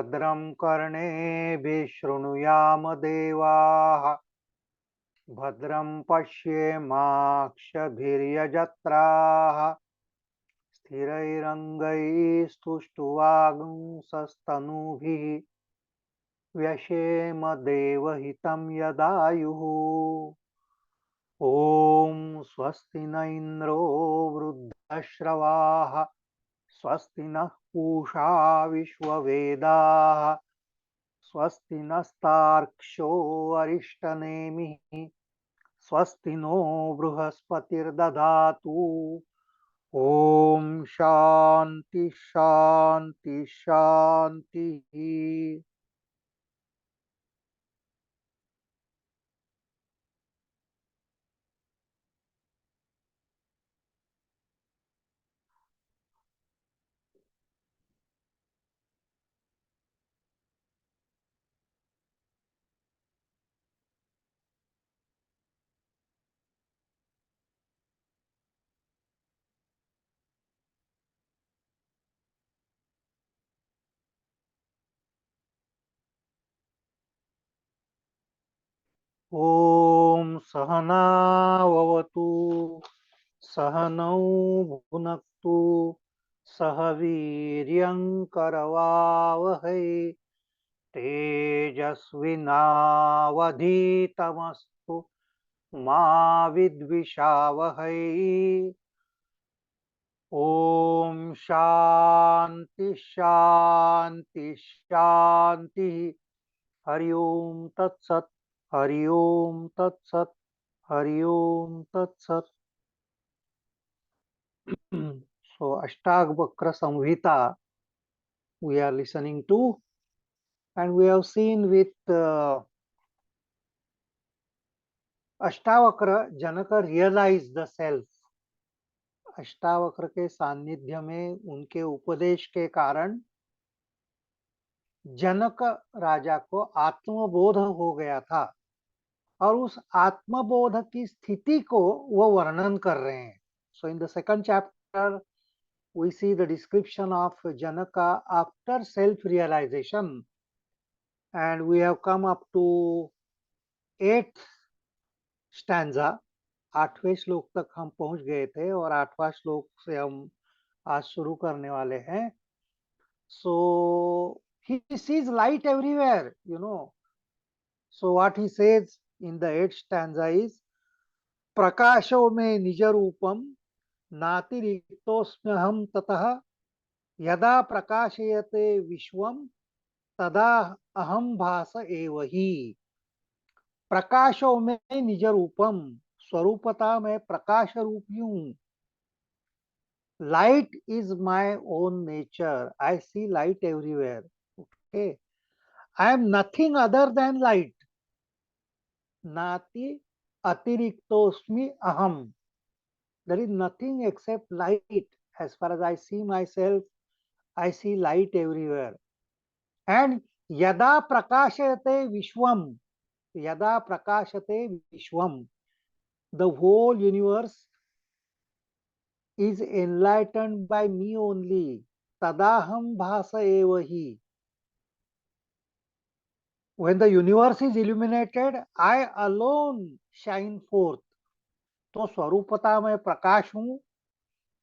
भद्रं कर्णेभिः शृणुयाम देवाः भद्रं पश्येमाक्षभिर्यजत्राः स्थिरैरङ्गैस्तुष्टुवागुंसस्तनूभिः व्यशेम देवहितं यदायुः। ॐ स्वस्ति न इन्द्रो वृद्धश्रवाः स्वस्ति नः पूषा विश्ववेदाः स्वस्ति नस्तार्क्ष्यो अरिष्टनेमिः स्वस्ति नो बृहस्पतिर्दधातु। ओम शांति शांति शांति। ओम सहनाववतु सहनौ भुनक्तु सह वीर्यं करवावहै तेजस्विनावधीतमस्तु मा विद्विषावहै। ओम शांति शांति शांति। हरि ओम तत्सत हरि ओम तत्सत हरि ओम तत्सत। So Ashtavakra Samhita we are listening to, and we have seen with Ashtavakra Janaka realized the self. Ashtavakra के सानिध्य में उनके उपदेश के कारण जनक राजा को आत्मबोध हो गया था और उस आत्मबोध की स्थिति को वो वर्णन कर रहे हैं। So in the second chapter we see the description of Janaka after self-realization, and we have come up to 8th stanza. 8वें श्लोक तक हम पहुंच गए थे और 8वां श्लोक से हम आज शुरू करने वाले हैं। So he sees light everywhere, you know. So what he says in the 8th stanza is प्रकाशो में निज रूपम नातिरिक्तोऽस्म्यहं ततः यदा प्रकाशयते विश्वम तदा अहम भास एव ही। प्रकाशो में निज रूपम, स्वरूपता में प्रकाश रूपी हूं। Light is my own nature, I see light everywhere. Okay, I am nothing other than light. नाति अतिरिक्तोस्मि अहम, there is nothing except light. As far as I see myself, I see light everywhere. And yada prakashate vishwam, yada prakashate vishwam, the whole universe is enlightened by me only. Tadaham bhasa eva hi. When the universe is illuminated, I alone shine forth. तो स्वरूपता में प्रकाश हूं,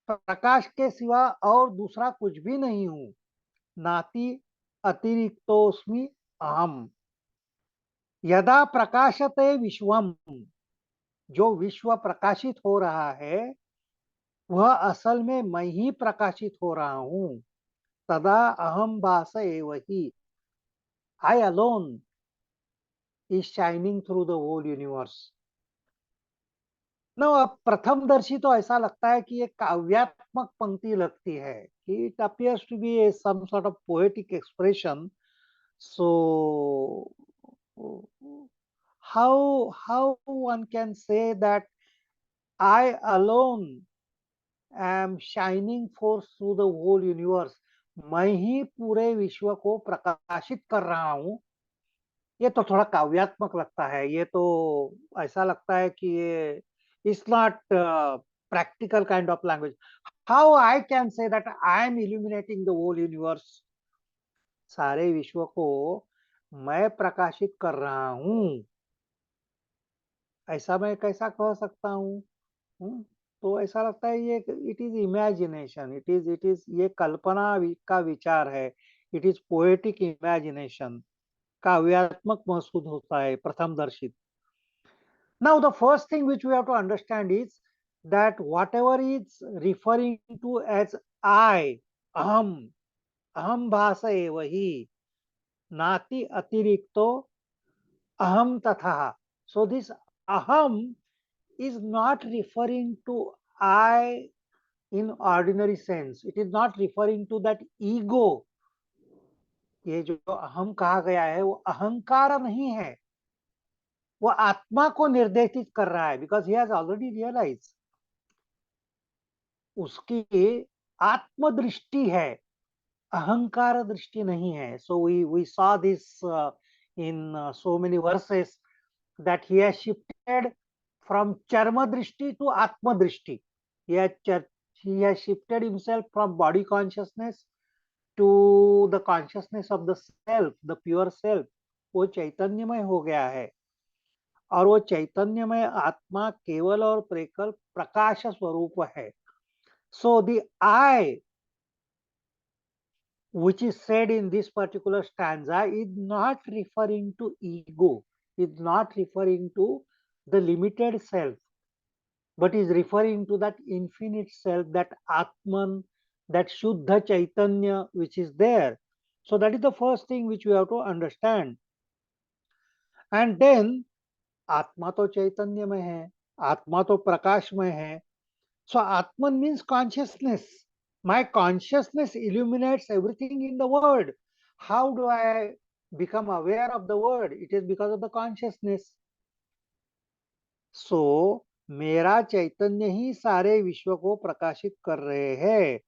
प्रकाश के सिवा और दूसरा कुछ भी नहीं हूं। नाति अतिरिक्तोस्मि अहम। यदा प्रकाशते विश्वम, जो विश्व प्रकाशित हो रहा है वह असल में मैं ही प्रकाशित हो रहा हूं। तदा अहम भास एव ही, I alone is shining through the whole universe. No, अब प्रथम दर्शी तो ऐसा लगता है कि ये काव्यात्मक पंक्ति लगती है, कि it appears to be some sort of poetic expression. So how one can say that I alone am shining forth through the whole universe, मैं ही पूरे विश्व को प्रकाशित कर रहा हूं। ये तो थोड़ा काव्यात्मक लगता है। ये तो ऐसा लगता है कि ये it's not practical kind of language. How I can say that I am illuminating the whole universe? सारे विश्व को मैं प्रकाशित कर रहा हूँ, ऐसा मैं कैसा कह सकता हूँ? तो ऐसा लगता है ये it is imagination, it is ये कल्पना का विचार है, इट इज पोएटिक इमेजिनेशन, काव्यात्मक महसूस होता है प्रथम दर्शित. Now, the first thing which we have to understand is that whatever is referring to as I, aham, aham bhasa eva hi, nati atirikto aham tatha. So this aham is not referring to I in ordinary sense. It is not referring to that ego. ये जो अहम कहा गया है वो अहंकार नहीं है, वो आत्मा को निर्देशित कर रहा है, because he has already realise. उसकी आत्मदृष्टि है, अहंकार दृष्टि नहीं है. So we saw this in so many verses that he has shifted from charma drishti to atma drishti. He has, he has shifted himself from body consciousness to the consciousness of the self, the pure self. वो चैतन्यमय हो गया है, और वो चैतन्यमय आत्मा केवल और प्रेकल प्रकाश स्वरूप है. So the I which is said in this particular stanza is not referring to ego, is not referring to the limited self, but is referring to that infinite self, that Atman, that Shuddha Chaitanya which is there. So that is the first thing which we have to understand. And then आत्मा तो चैतन्य में है, आत्मा तो प्रकाश में है. So Atman means consciousness. My consciousness illuminates everything in the world. How do I become aware of the world? It is because of the consciousness. So मेरा चैतन्य ही सारे विश्व को प्रकाशित कर रहे हैं.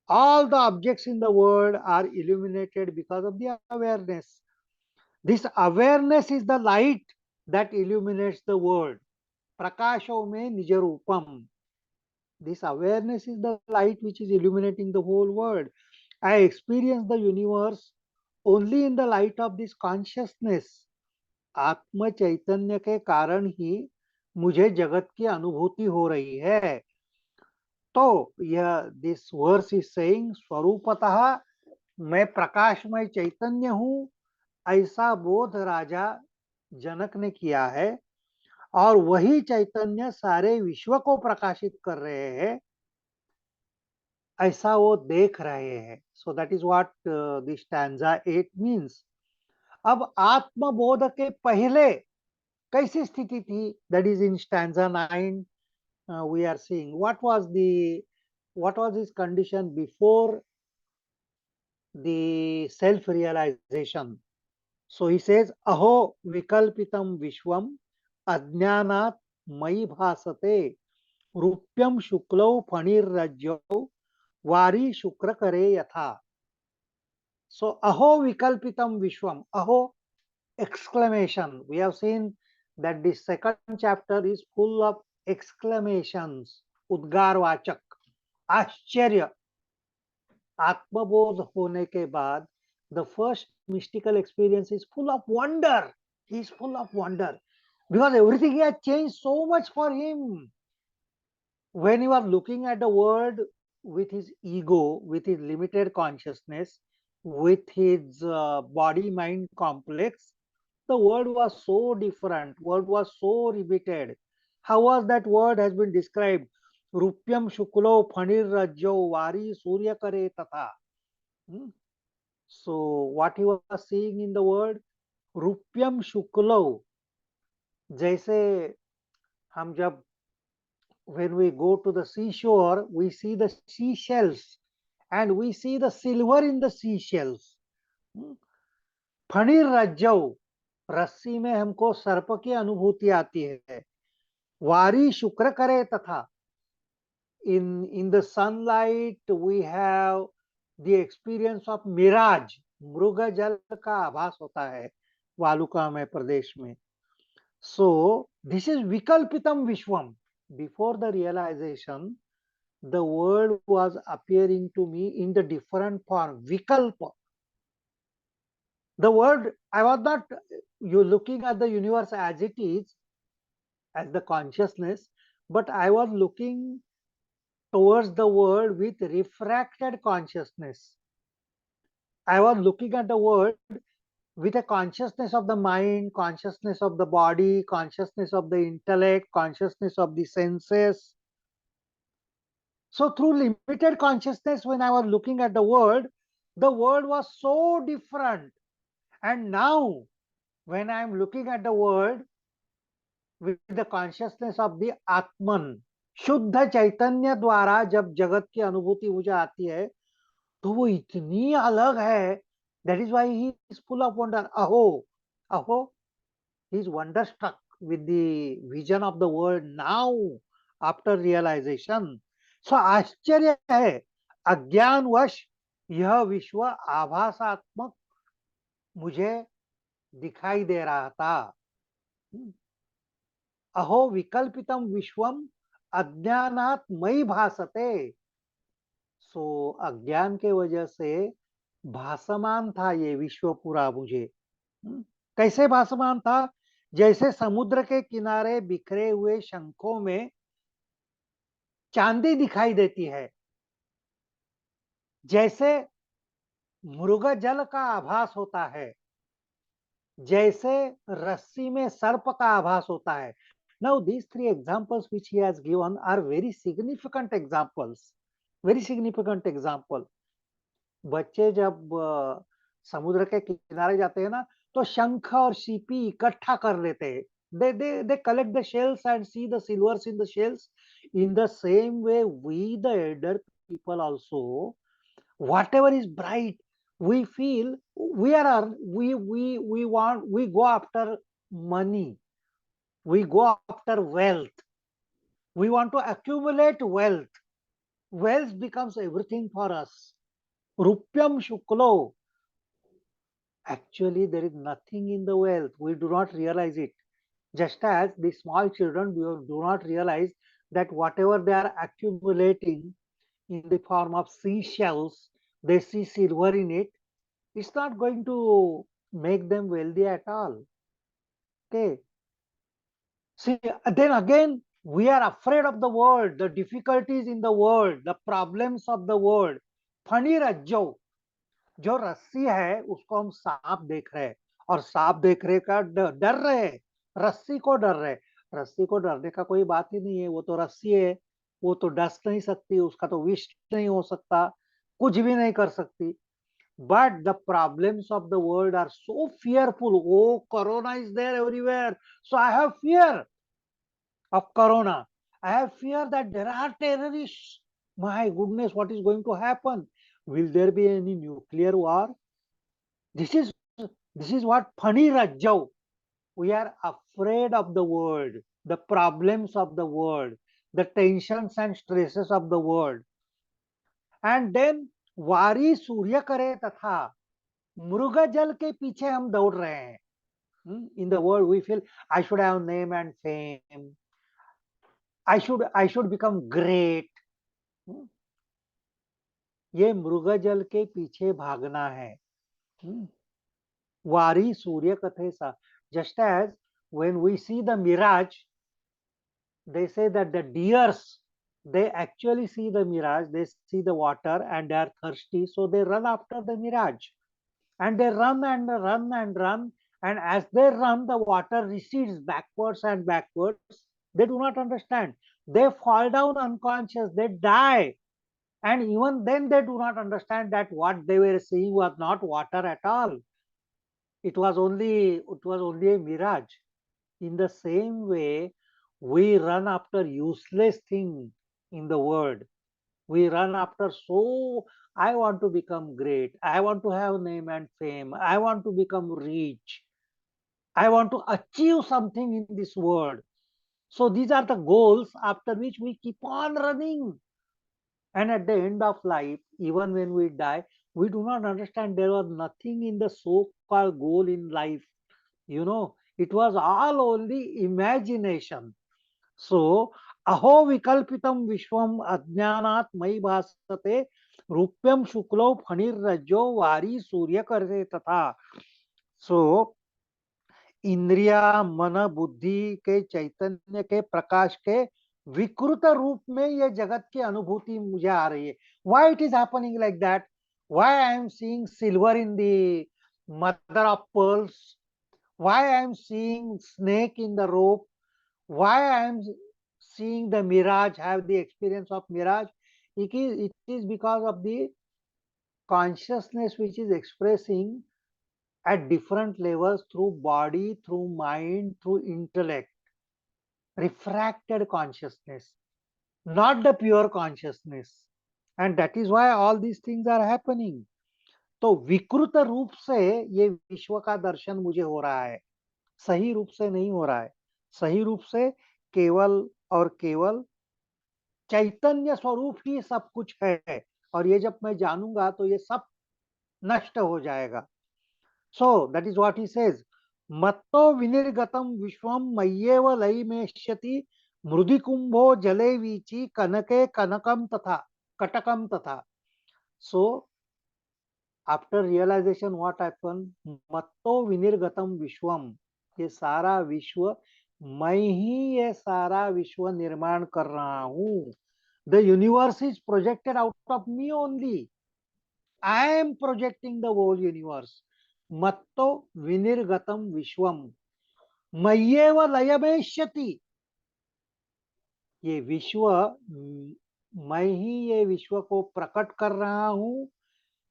All the objects in the world are illuminated because of the awareness. This awareness is the light that illuminates the world. Prakasho me nijarupam. This awareness is the light which is illuminating the whole world. I experience the universe only in the light of this consciousness. आत्म चैतन्य के कारण ही मुझे जगत की अनुभूति हो रही है. तो यह दिस वर्स इज सेइंग स्वरूपतः मैं प्रकाशमय चैतन्य हूँ, ऐसा बोध राजा जनक ने किया है, और वही चैतन्य सारे विश्व को प्रकाशित कर रहे हैं, ऐसा वो देख रहे हैं. So that is what this stanza 8 means. अब आत्मबोध के पहले कैसी स्थिति थी? That is in stanza 9. We are seeing what was his condition before the self realization. So he says aho vikalpitam vishwam ajnanat mai bhasate रूप्यम शुक्लौ फणिर्रज्जौ वारी शुक्र करे यथा. So aho vikalpitam vishwam, aho exclamation. We have seen that the second chapter is full of exclamations, udgarvachak, आश्चर्य. आत्मबोध होने के बाद the first mystical experience is full of wonder. He is full of wonder because everything has changed so much for him. When he was looking at the world with his ego, with his limited consciousness, with his body mind complex, the world was so different, world was so limited. How was that word has been described? Rupyam shuklo phanir rajyo vari surya kare tatha. So what he was seeing in the world, रूप्यम शुक्लो, जैसे हम जब when we go to the seashore, we see the seashells and we see the silver in the seashells. फणिर रज्जौ, रस्सी में हमको सर्प की अनुभूति आती है. वारी शुक्र करे तथा, in the sunlight we have the experience of mirage. मृग जल का आभास होता है वालुकामय प्रदेश में. So this is vikalpitam vishwam. Before the realization, the world was appearing to me in the different form, vikalpa. The world, I was not you looking at the universe as it is, as the consciousness, but I was looking towards the world with refracted consciousness. I was looking at the world with a consciousness of the mind, consciousness of the body, consciousness of the intellect, consciousness of the senses. So, through limited consciousness, when I was looking at the world was so different. And now, when I am looking at the world with the consciousness of the Atman, शुद्ध चैतन्य द्वारा जब जगत की अनुभूति मुझे आती है तो वो इतनी अलग है. That is why he is full of wonder. अहो, अहो, he is wonderstruck with the vision of the world now after realization. So आश्चर्य है, अज्ञानवश यह विश्व आभासात्मक मुझे दिखाई दे रहा था. अहो विकल्पितम विश्वम अज्ञानात मई भासते. सो अज्ञान के वजह से भासमान था ये विश्व पूरा मुझे. कैसे भासमान था? जैसे समुद्र के किनारे बिखरे हुए शंखों में चांदी दिखाई देती है, जैसे मृग जल का आभास होता है, जैसे रस्सी में सर्प का आभास होता है. Now these three examples which he has given are very significant examples. Very significant example. बच्चे जब समुद्र के किनारे जाते हैं ना, तो शंख और सीपी इकट्ठा कर लेते हैं. They collect the shells and see the silvers in the shells. In the same way, we the elder people also, whatever is bright, we feel we go after money, we go after wealth, we want to accumulate wealth. Wealth becomes everything for us. Rupyam shuklo. Actually, there is nothing in the wealth. We do not realize it. Just as the small children do not realize that whatever they are accumulating in the form of seashells, they see silver in it, it's not going to make them wealthy at all. Okay. See, then again, we are afraid of the world, the difficulties in the world, the problems of the world. फणी रज्जो, जो रस्सी है उसको हम सांप देख रहे हैं, और सांप देख रहे का डर रहे हैं, रस्सी को डर रहे. रस्सी को डरने का कोई बात ही नहीं है, वो तो रस्सी है, वो तो डस नहीं सकती, उसका तो विष नहीं हो सकता, कुछ भी नहीं कर सकती. But the problems of the world are so fearful. Oh, corona is there everywhere, so I have fear of corona. I have fear that there are terrorists. My goodness, what is going to happen? Will there be any nuclear war? This is this is what Phani Rajjau. We are afraid of the world, the problems of the world, the tensions and stresses of the world. And then वारी सूर्य करे तथा मृग जल के पीछे हम दौड़ रहे हैं. In the world we feel I should have name and fame. I should become great. ये मृग जल के पीछे भागना है. वारी सूर्य कथे सा. Just as when we see the mirage, they say that the deers, they actually see the mirage, they see the water and they are thirsty, so they run after the mirage. And they run and run and run, and as they run, the water recedes backwards and backwards. They do not understand. They fall down unconscious, they die. And even then, they do not understand that what they were seeing was not water at all. It was only a mirage. In the same way, we run after useless things in the world. We run after, so I want to become great, I want to have name and fame, I want to become rich, I want to achieve something in this world. So these are the goals after which we keep on running. And at the end of life, even when we die, we do not understand there was nothing in the so-called goal in life. It was all only imagination. So, अहो विकल्पितम विश्वम अज्ञानात मयि भासते रूप्यम शुक्लो फणिर्रज्जो वारी सूर्य करते तथा. सो इंद्रिया, मन, बुद्धि के चैतन्य के प्रकाश के विकृत रूप में ये जगत की अनुभूति मुझे आ रही है. Why it is happening like that? Why I am seeing silver in the mother of pearls? Why I am seeing snake in the rope? Why I am seeing the mirage, have the experience of mirage? It is because of the consciousness which is expressing at different levels through body, through mind, through intellect. Refracted consciousness, not the pure consciousness. And that is why all these things are happening. तो विकृत रूप से ये विश्व का दर्शन मुझे हो रहा है, सही रूप से नहीं हो रहा है. सही रूप से केवल और केवल चैतन्य स्वरूप ही सब कुछ है. और ये जब मैं जानूंगा तो ये सब नष्ट हो जाएगा. So that is what he says. मत्तो विनिर्गतम विश्वम मय्येव लयिमेष्यति मृदि कुंभो जले वीची कनके कनकम तथा कटकम तथा. So after realization what happened? मत्तो विनिर्गतम विश्वम, ये सारा विश्व मैं ही ये सारा विश्व निर्माण कर रहा हूं. The universe is projected out of me only. I am projecting the whole universe. मत्तो विनिर्गतम विश्वम मय्येव लयमेष्यति. ये विश्व मैं ही ये विश्व को प्रकट कर रहा हूं,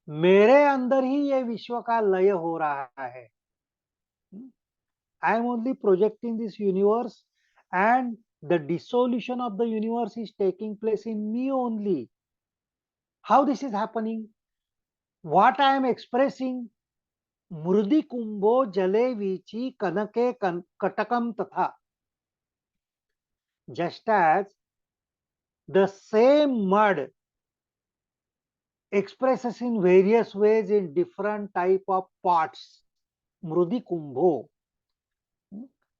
मेरे अंदर ही ये विश्व का लय हो रहा है. I am only projecting this universe and the dissolution of the universe is taking place in me only. How this is happening? What I am expressing? मृदि Kumbho जले वीची कनके कटकम तथा. Just as the same mud expresses in various ways in different type of pots. मृदि Kumbho,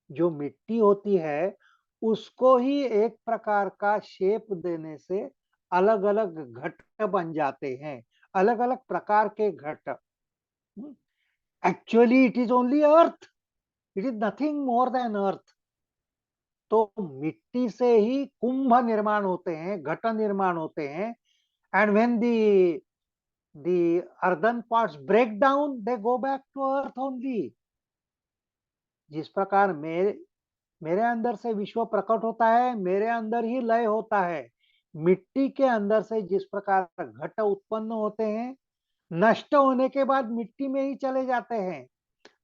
जो मिट्टी होती है उसको ही एक प्रकार का शेप देने से अलग अलग घट बन जाते हैं, अलग अलग प्रकार के घट. Actually it is only earth, it is nothing more than earth. तो मिट्टी से ही कुंभ निर्माण होते हैं, घट निर्माण होते हैं. And when the earthen parts break down, they go back to earth only. जिस प्रकार मेरे अंदर से विश्व प्रकट होता है, मेरे अंदर ही लय होता है. मिट्टी के अंदर से जिस प्रकार घट उत्पन्न होते हैं, नष्ट होने के बाद मिट्टी में ही चले जाते हैं.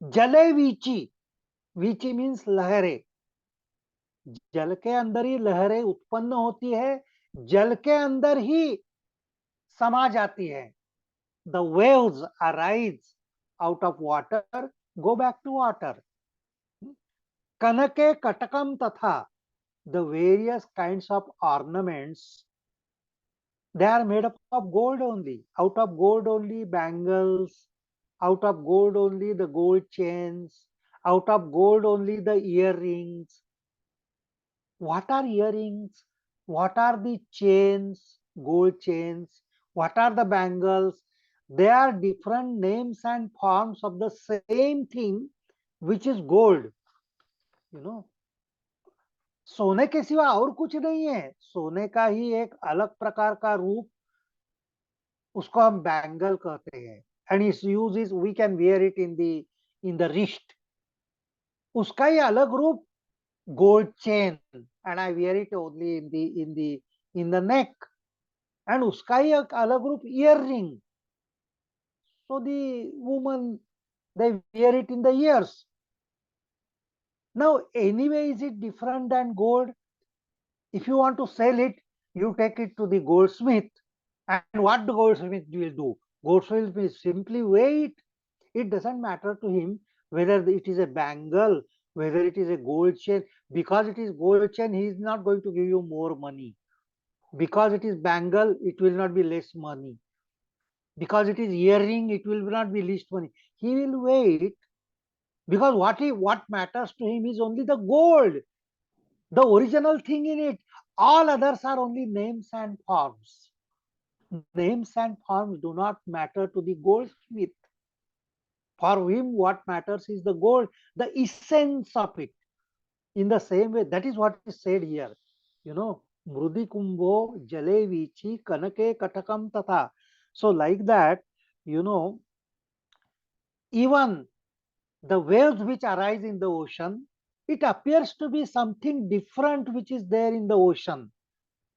जले वीची, वीची मीन्स लहरें. जल के अंदर ही लहरें उत्पन्न होती है, जल के अंदर ही समा जाती है. The waves arise out of water, go back to water. Kanake katakam tatha, the various kinds of ornaments, they are made up of gold only. Out of gold only bangles, out of gold only the gold chains, out of gold only the earrings. What are earrings? What are the chains, gold chains? What are the bangles? They are different names and forms of the same thing, which is gold. You know, सोने के सिवा और कुछ नहीं है. सोने का ही एक अलग प्रकार का रूप, उसको हम बैंगल कहते हैं. And its use is we can wear it in the wrist. उसका ही अलग रूप gold chain, and I wear it only in the neck. And उसका ही एक अलग रूप earring. So the woman, they wear it in the ears. Now anyway, is it different than gold? If you want to sell it, you take it to the goldsmith, and what the goldsmith will do? Goldsmith will simply weigh it. It doesn't matter to him whether it is a bangle, whether it is a gold chain. Because it is gold chain, he is not going to give you more money. Because it is bangle, it will not be less money. Because it is earring, it will not be least money. He will wait, because what matters to him is only the gold, the original thing in it. All others are only names and forms. Names and forms do not matter to the goldsmith. For him, what matters is the gold, the essence of it. In the same way, that is what is said here. Mrudi kumbho jale vichi kanake katakam tatha. So, like that, you know, even the waves which arise in the ocean, it appears to be something different which is there in the ocean,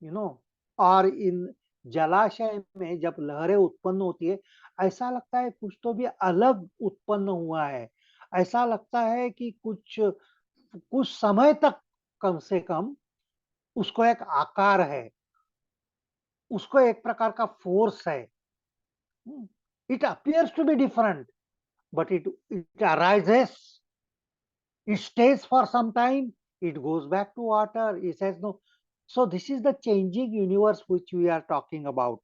you know, और इन जलाशय में जब लहरें उत्पन्न होती है, ऐसा लगता है कुछ तो भी अलग उत्पन्न हुआ है। ऐसा लगता है कि कुछ कुछ समय तक कम से कम उसको एक आकार है, उसको एक प्रकार का फोर्स है। It appears to be different, but it arises, it stays for some time, it goes back to water, it says no. So this is the changing universe which we are talking about.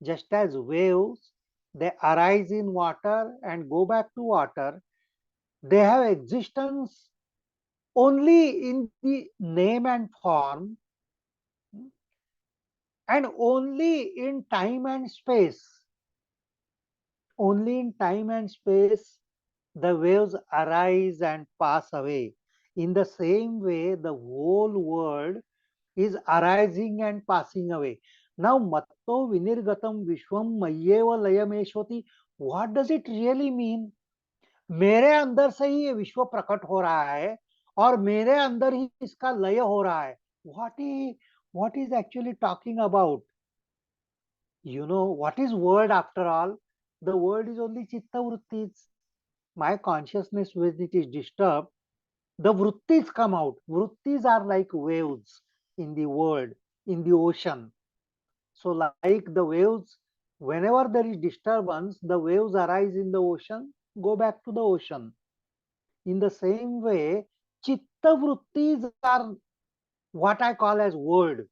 Just as waves, they arise in water and go back to water, they have existence only in the name and form, and only in time and space. Only in time and space the waves arise and pass away. In the same way, the whole world is arising and passing away. Now, matto vinirgatam vishwam mayyeva layameshwati. What does it really mean? मेरे अंदर से ही ये विश्व प्रकट हो रहा है और मेरे अंदर ही इसका लय हो रहा है. What is actually talking about? What is word after all? The word is only chitta vrittis. My consciousness, when it is disturbed, the vrittis come out. Vrittis are like waves in the world, in the ocean. So like the waves, whenever there is disturbance, the waves arise in the ocean, go back to the ocean. In the same way, chitta vrittis are what I call as word.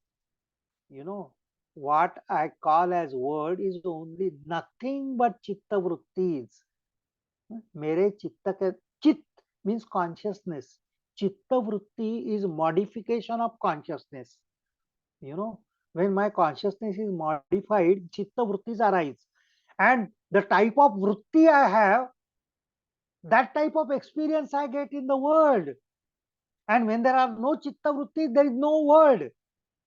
What I call as word is only nothing but chitta vrittis. मेरे चित्त के चित्त means consciousness. Chitta vritti is modification of consciousness. When my consciousness is modified, chitta vrittis arise. And the type of vritti I have, that type of experience I get in the world. And when there are no chitta vrittis, there is no word.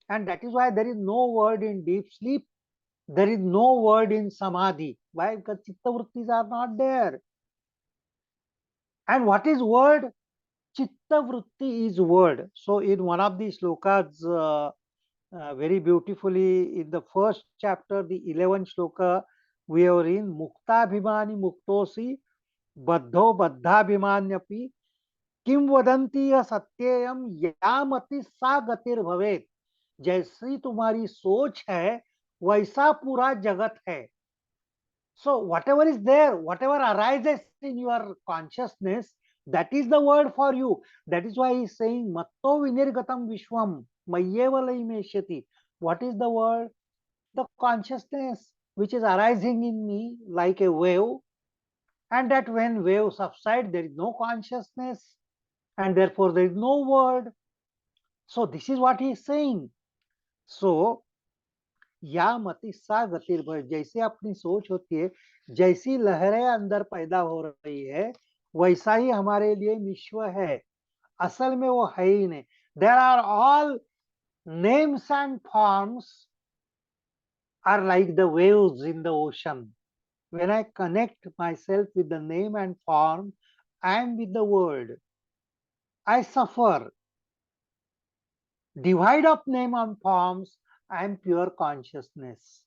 And that is why there is no word in deep sleep. There is no word in samadhi. Why? Because chitta vrittis are not there. And what is word? Chitta vritti is word. So in one of the slokas, very beautifully in the first chapter, the 11th shloka, we are in Muktabhimani Muktosi Baddho Baddhabhimanyapi Kim Vadanti Satyayam Yamati Sa Gatir Bhavet. जैसी तुम्हारी सोच है वैसा पूरा जगत है. So whatever is there, whatever arises in your consciousness, that is the word for you. That is why he is saying matto vinirgatam vishwam mayyeva laimeshyati. What is the word? The consciousness which is arising in me like a wave, and that when wave subside, there is no consciousness, and therefore there is no word. So this is what he is saying. So या मति सा गतिर भय, जैसे अपनी सोच होती है, जैसी लहरें अंदर पैदा हो रही है, वैसा ही हमारे लिए विश्व है. असल में वो है ही नहीं. There are all names and forms are like the waves in the ocean. When I connect myself with the name and form and with the word, I suffer. Divide of name and forms and pure consciousness.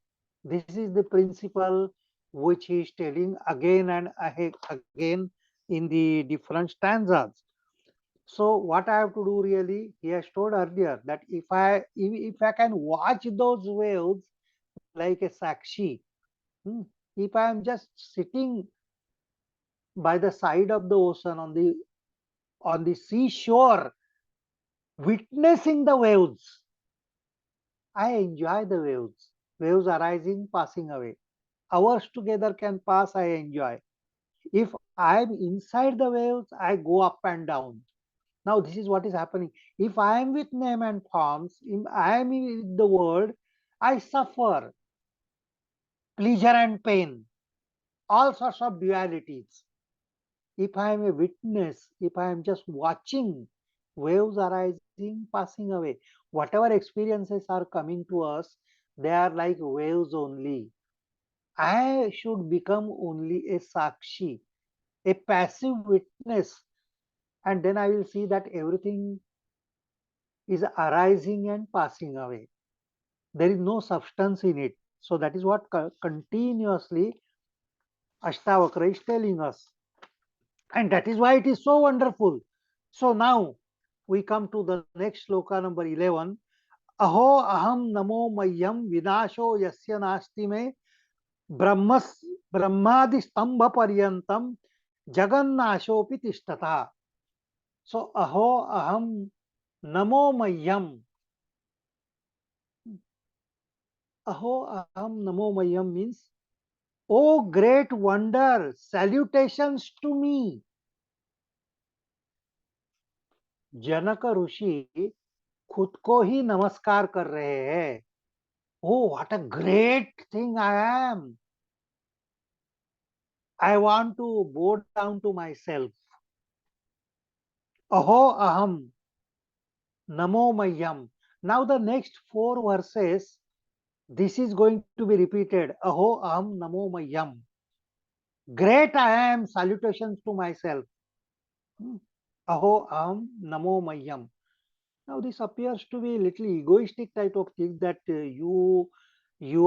This is the principle which he is telling again and again in the different stanzas. So what I have to do really, he has told earlier that if I can watch those waves like a sakshi, if I am just sitting by the side of the ocean on the seashore, witnessing the waves, I enjoy the waves. Waves arising, passing away. Hours together can pass, I enjoy. If I am inside the waves, I go up and down. Now this is what is happening. If I am with name and forms, if I am with the word, I suffer pleasure and pain. all sorts of dualities. If I am a witness, if I am just watching waves arising, passing away, whatever experiences are coming to us, they are like waves only. I should become only a sakshi, a passive witness, and then I will see that everything is arising and passing away. There is no substance in it. So that is what continuously Ashtavakra is telling us. And that is why it is so wonderful. So now we come to the next sloka number 11. Aho aham namo mayyam vinasho yasya nasti me brahmas brahmadi stambha paryantam jagannashopi tishtata. So aho aham namo mayyam. Aho aham namo mayyam means, oh great wonder, salutations to me. जनक ऋषि खुद को ही नमस्कार कर रहे हैं. Oh, what a great thing I am. I want to bow down to myself. Aho aham namo mayyam. Now the next four verses, this is going to be repeated. Aho aham namo mayyam. Great I am, salutations to myself. Aho aham namo mayyam. Now this appears to be a little egoistic type of thing, that you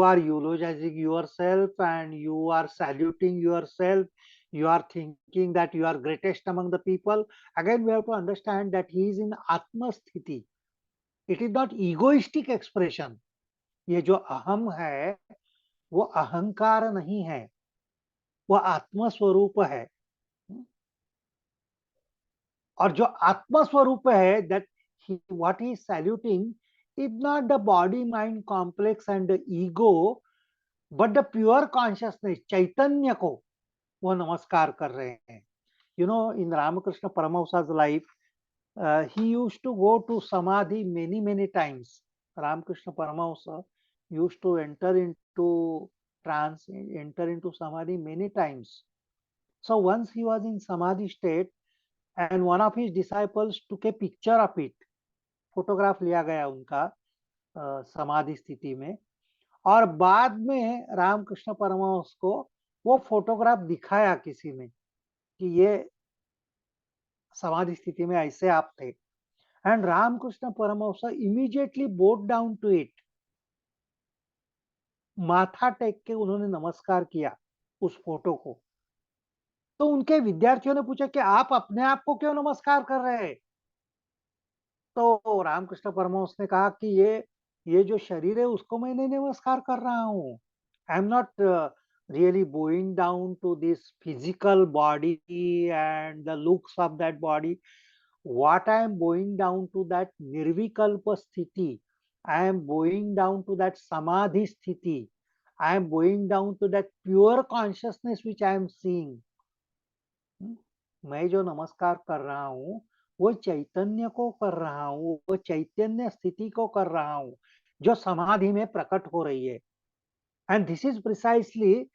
are eulogizing yourself and you are saluting yourself. You are thinking that you are greatest among the people. Again, we have to understand that he is in Atma Sthiti. It is not egoistic expression. ये जो अहम है वो अहंकार नहीं है, वो आत्म स्वरूप है. और जो आत्म स्वरूप है, that what he is saluting is not the body mind complex and the ego, but the pure consciousness, chaitanya को वो नमस्कार कर रहे हैं. You know, in Ramakrishna Paramahamsa's life, he used to go to samadhi many times. Ramakrishna Paramahamsa used to enter into trance, enter into samadhi many times. So once he was in samadhi state, and one of his disciples took a picture of it. Photograph लिया गया उनका समाधि स्थिति में, और बाद में रामकृष्ण परमहंस को वो फोटोग्राफ दिखाया किसी ने कि ये समाधि स्थिति में ऐसे आप थे. And Ramakrishna Paramahamsa immediately bowed down to it, माथा टेक के उन्होंने नमस्कार किया उस फोटो को. तो उनके विद्यार्थियों ने पूछा कि आप अपने आप को क्यों नमस्कार कर रहे हैं. तो रामकृष्ण परमहंस ने कहा कि ये जो शरीर है उसको मैं नहीं नमस्कार कर रहा हूँ. I am not really bowing down to this physical body and the looks of that body. What I am bowing down to that nirvikalpa sthiti. I am bowing down to that samadhi sthiti. I am bowing down to that pure consciousness which I am seeing. मैं जो नमस्कार कर रहा हूँ वो चैतन्य को कर रहा हूँ, वो चैतन्य स्थिति को कर रहा हूँ जो समाधि में प्रकट हो रही है. And this is precisely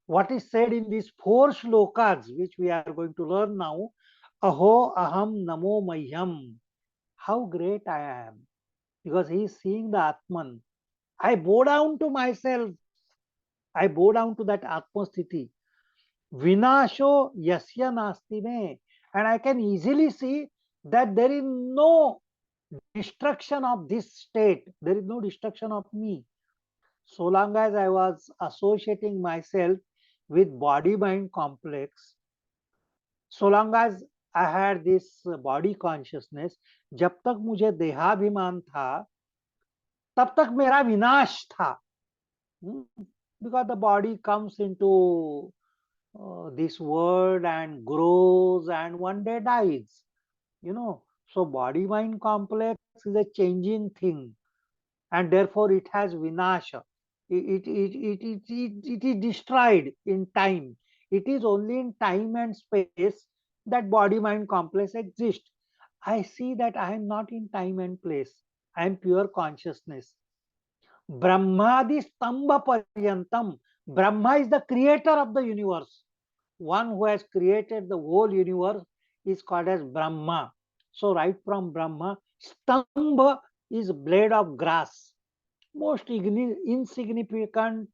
what is said in these four shlokas which we are going to learn now. Aho aham namo mayyam. How great I am. Because he is seeing the Atman. I bow down to myself. I bow down to that Atma sthiti. Vinasho yasya nasti me. And I can easily see that there is no destruction of this state. There is no destruction of me. So long as I was associating myself with body-mind complex, so long as I had this body consciousness, जब तक मुझे देहाभिमान था, तब तक मेरा विनाश था. Because the body comes into this world and grows and one day dies. You know, so body-mind complex is a changing thing, and therefore it has vinasha. It is destroyed in time. It is only in time and space that body-mind complex exists. I see that I am not in time and place. I am pure consciousness. Brahmadi stambha paryantam. Brahma is the creator of the universe. One who has created the whole universe is called as Brahma. So right from Brahma, Stambha is blade of grass. Most insignificant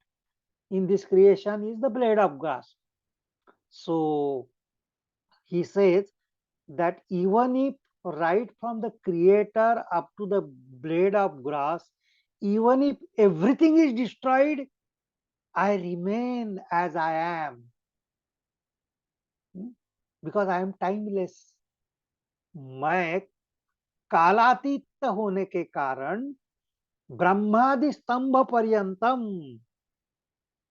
in this creation is the blade of grass. So he says that even if right from the creator up to the blade of grass, even if everything is destroyed, I remain as I am. Because I am timeless. मैं कालातीत होने के कारण ब्रह्मादि स्तंभ पर्यंतम,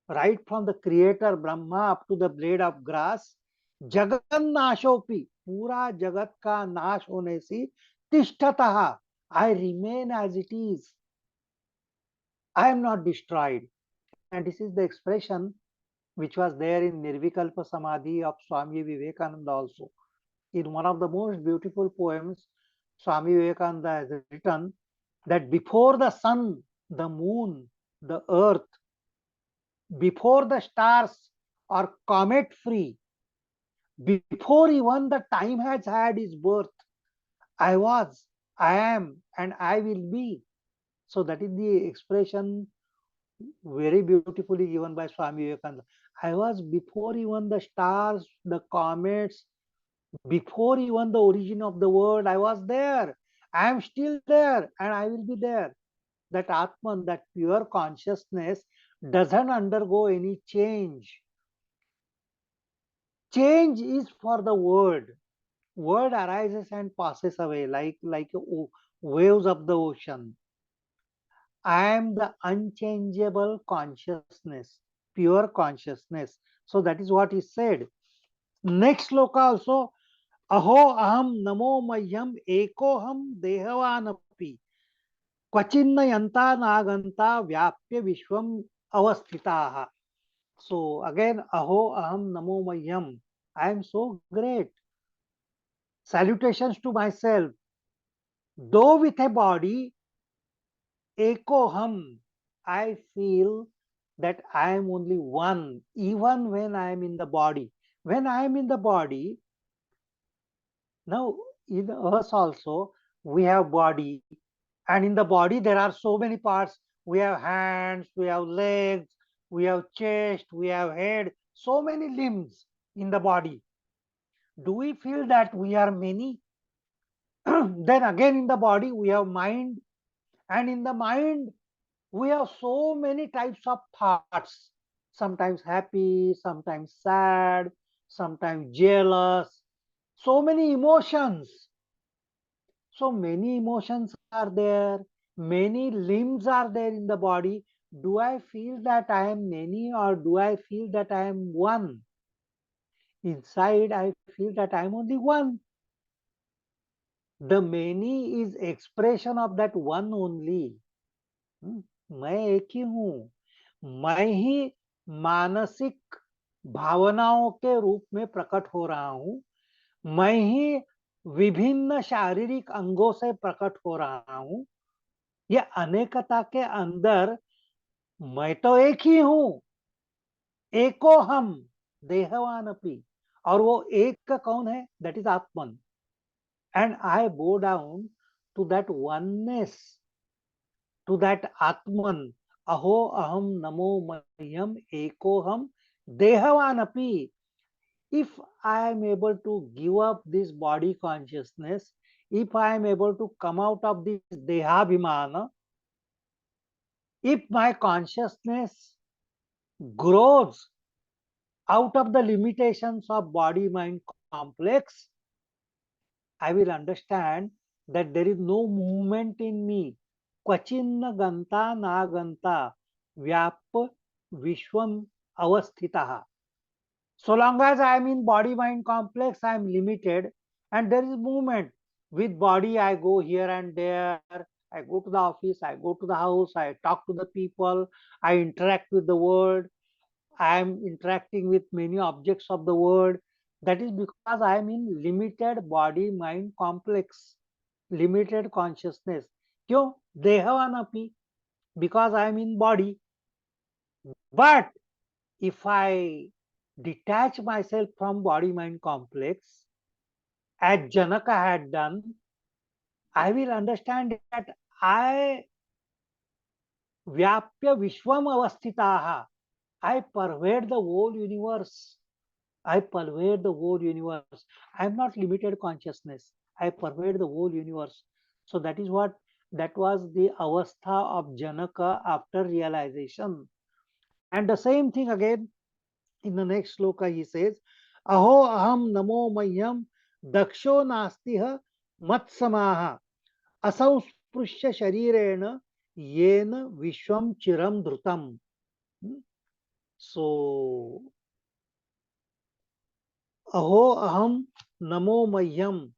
right from the creator Brahma up to the blade of grass, Jagan नाशोपि, पूरा जगत का नाश होने से तिष्ठतः, I remain as it is. I am not destroyed. And this is the expression which was there in Nirvikalpa Samadhi of Swami Vivekananda also. In one of the most beautiful poems, Swami Vivekananda has written that before the sun, the moon, the earth, before the stars are comet free, before even the time has had its birth, I was, I am, and I will be. So that is the expression very beautifully given by Swami Vivekananda. I was before even the stars, the comets, before even the origin of the world, I was there. I am still there and I will be there. That Atman, that pure consciousness doesn't undergo any change. Change is for the word. Word arises and passes away like waves of the ocean. I am the unchangeable consciousness, pure consciousness. So that is what he said. Next sloka also, अहो अहम नमो मह्यम एकोहम देहवानपि क्वचिन्न यंता नागंता व्याप्य विश्वम अवस्थिताः. So again, aho aham namo mahyam, I am so great. Salutations to myself. Though with a body, ekoham, I feel that I am only one, even when I am in the body. When I am in the body, now in us also, we have body, and in the body there are so many parts. We have hands, we have legs, we have chest, we have head, so many limbs in the body. Do we feel that we are many? Then again in the body we have mind, and in the mind we have so many types of thoughts, sometimes happy, sometimes sad, sometimes jealous, so many emotions. So many emotions are there, many limbs are there in the body. Do I feel that I am many or do I feel that I am one? Inside, I feel that I am only one. The many is expression of that one only. मैं एक ही हूँ. मैं ही मानसिक भावनाओं के रूप में प्रकट हो रहा हूँ. मैं ही विभिन्न शारीरिक अंगों से प्रकट हो रहा हूँ. ये अनेकता के अंदर मैं तो एक ही हूँ. एको हम देहवान अपि. और वो एक का कौन है? That is Atman. And I bow down to that oneness, to that Atman. Aho aham namo mayam ekoham dehavanapi. If I am able to give up this body consciousness, if I am able to come out of this dehabhimana, if my consciousness grows out of the limitations of body mind complex, I will understand that there is no movement in me. Kvachinna ganta na ganta vyap vishwam avasthitaha. So long as I am in body mind complex, I am limited and there is movement. With body, I go here and there. I go to the office, I go to the house, I talk to the people, I interact with the world. I am interacting with many objects of the world. That is because I am in limited body mind complex, limited consciousness. क्यों? देहवानपि, because I am in body. But if I detach myself from body mind complex, as Janaka had done, I will understand that I vyapya vishwam avasthitaha. I pervade the whole universe. I pervade the whole universe. I am not limited consciousness. I pervade the whole universe. So that was the avastha of Janaka after realization. And the same thing again in the next sloka he says, Aho aham namo mayam daksho nastiha matsamaha asausprushya sharirena yena vishwam chiram dhrutam. So, aho aham namo mayam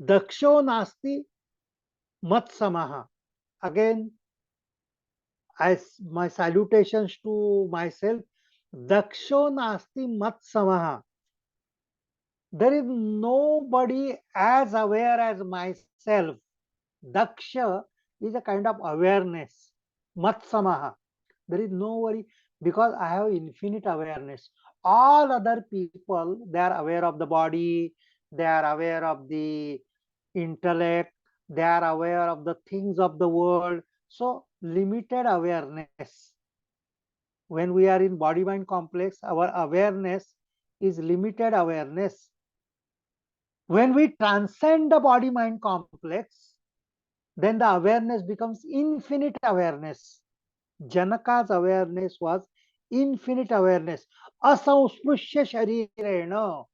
daksho nasti matsamaha. Again, as my salutations to myself, daksho nasti matsamaha. There is nobody as aware as myself. Daksha is a kind of awareness. Matsamaha. There is nobody because I have infinite awareness. All other people, they are aware of the body, they are aware of the intellect, they are aware of the things of the world. So, limited awareness. When we are in body mind complex, our awareness is limited awareness. When we transcend the body mind complex, then the awareness becomes infinite awareness. Janaka's awareness was infinite awareness. Asamsprushya sharirena.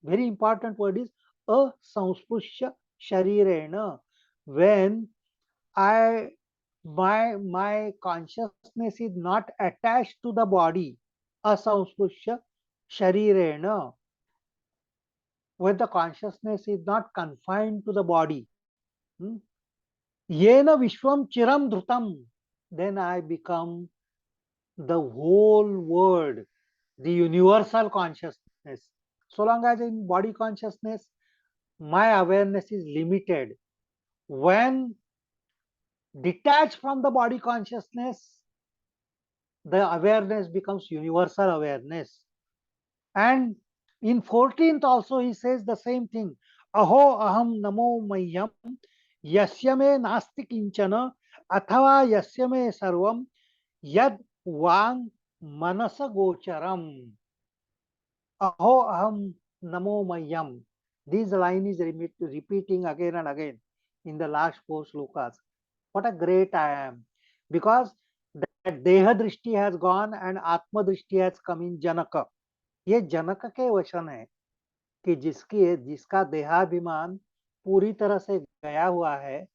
Very important word is asamsprushya sharirena. When I my consciousness is not attached to the body. Asamsprushya sharirena. When the consciousness is not confined to the body. Hmm? Yena vishwam chiram dhrutam. Then I become the whole world, the universal consciousness. So long as in body consciousness, my awareness is limited. When detached from the body consciousness, the awareness becomes universal awareness. And in 14th also he says the same thing. Aho aham namo mayam yasya me nasti kinchana athava yasya me sarvam yad vang manasa gocharam. Aho aham namo mayam. This line is repeating again and again in the last four slokas. What a great I am. Because that Deha Drishti has gone and Atma Drishti has come in Janaka. ये जनक के वचन है कि जिसका देहाभिमान पूरी तरह से गया हुआ है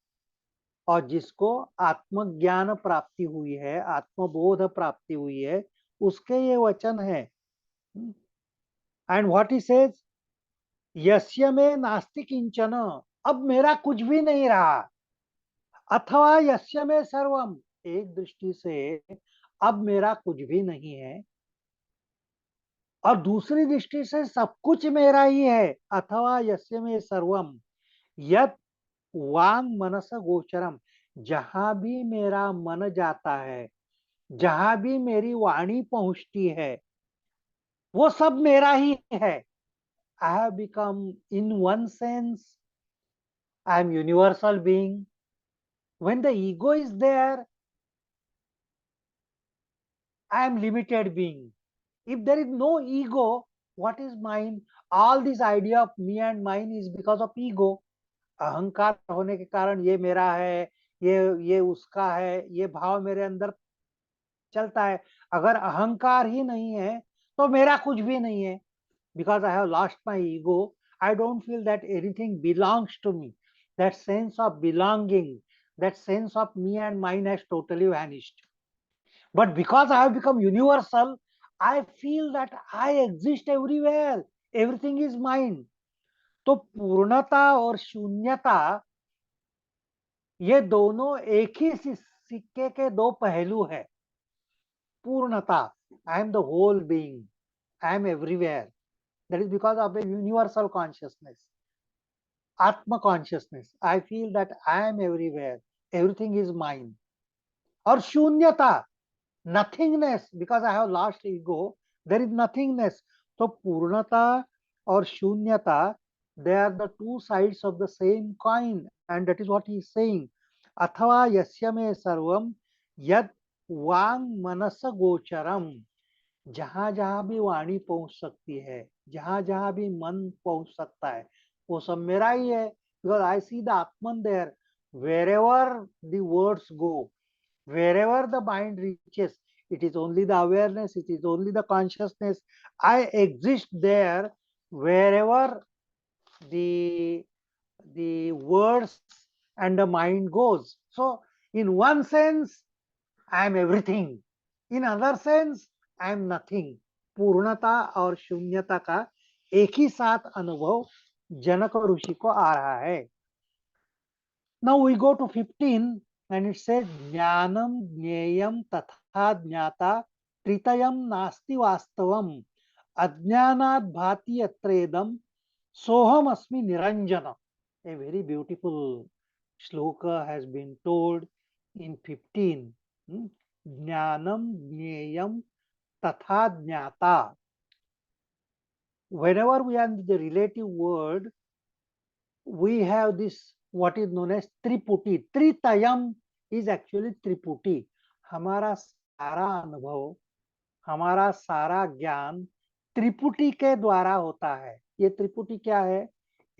और जिसको आत्मज्ञान प्राप्ति हुई है, आत्मबोध प्राप्ति हुई है, उसके ये वचन है. एंड व्हाट ही सेज, यस्य में नास्ति किंचन, अब मेरा कुछ भी नहीं रहा. अथवा यस्य में सर्वम, एक दृष्टि से अब मेरा कुछ भी नहीं है और दूसरी दृष्टि से सब कुछ मेरा ही है. अथवा यस्य में सर्वम यत वांग मनस गोचरम, जहां भी मेरा मन जाता है, जहां भी मेरी वाणी पहुंचती है, वो सब मेरा ही है. I have become, in one sense, I am universal being. When the ego is there, I am limited being. If there is no ego, what is mine? All this idea of me and mine is because of ego. अहंकार होने के कारण ये मेरा है, ये उसका है, ये भाव मेरे अंदर चलता है. अगर अहंकार ही नहीं है तो मेरा कुछ भी नहीं है. Because I have lost my ego, I don't feel that anything belongs to me. That sense of belonging, that sense of me and mine has totally vanished. But because I have become universal, I feel that I exist everywhere. Everything is mine. तो पूर्णता और शून्यता, ये दोनों एक ही सिक्के के दो पहलू है. पूर्णता, I am the whole being. I am everywhere. That is because of a universal consciousness. Atma consciousness. I feel that I am everywhere. Everything is mine. और शून्यता, nothingness, because I have lost ego, there is nothingness. So पूर्णता और शून्यता, they are the two sides of the same coin, and that is what he is saying. अथवा यस्य मे सर्वम यद वांग मनस गोचरम, जहां जहां भी वाणी पहुंच सकती है, जहां जहां भी मन पहुंच सकता है, वो सब मेरा ही है. Because I see the Atman there, wherever the words go, wherever the mind reaches, it is only the awareness, it is only the consciousness. I exist there wherever the words and the mind goes. So in one sense I am everything, in other sense I am nothing. पूर्णता और शून्यता का एक ही साथ अनुभव जनक ऋषि को आ रहा है. Now we go to 15 and it says Jnanam Jneyam Tatha Jnata Tritayam Nasti Vastavam Ajnanat Bhati Atredam Soham Asmi Niranjana. A very beautiful shloka has been told in 15. Jnanam Jneyam Tatha Jnata. Whenever we are in the relative word, we have this what is known as Triputi. त्रितयम is actually त्रिपुटी. हमारा सारा अनुभव, हमारा सारा ज्ञान त्रिपुटी के द्वारा होता है. ये त्रिपुटी क्या है?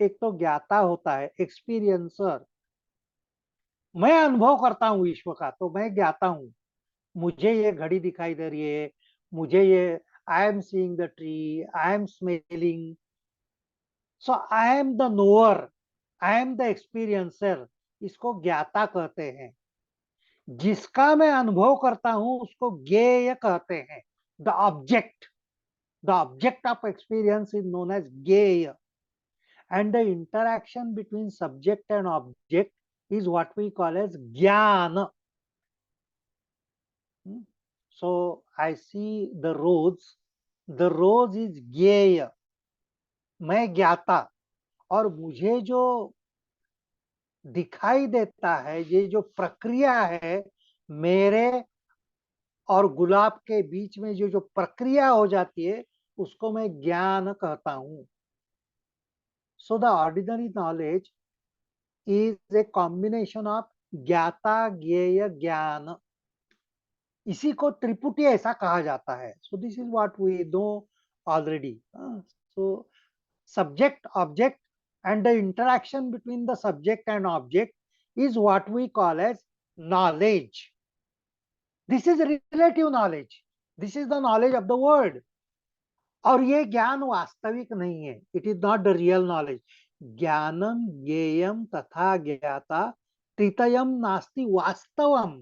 एक तो ज्ञाता होता है, एक्सपीरियंसर. मैं अनुभव करता हूँ विश्व का, तो मैं ज्ञाता हूँ. मुझे ये घड़ी दिखाई दे रही है, मुझे ये, I am seeing the tree, I am smelling. So I am the knower, I am the experiencer. इसको ज्ञाता कहते हैं. जिसका मैं अनुभव करता हूं उसको ज्ञेय कहते हैं. The object of experience is known as ज्ञेय. And the interaction between subject and object is what we call as jnana. So I see the rose is jnana. मैं ज्ञाता, और मुझे जो दिखाई देता है, ये जो प्रक्रिया है, मेरे और गुलाब के बीच में जो प्रक्रिया हो जाती है, उसको मैं ज्ञान कहता हूं. So the ordinary knowledge is a combination of ज्ञाता ज्ञेय ज्ञान. इसी को त्रिपुटी ऐसा कहा जाता है. So this is what we know already. So subject object and the interaction between the subject and object is what we call as knowledge. This is relative knowledge, this is the knowledge of the word. और ये ज्ञान वास्तविक नहीं है, it is not the real knowledge. ज्ञानम ज्ञेयम तथा ज्ञाता त्रितयम नास्ति वास्तवम.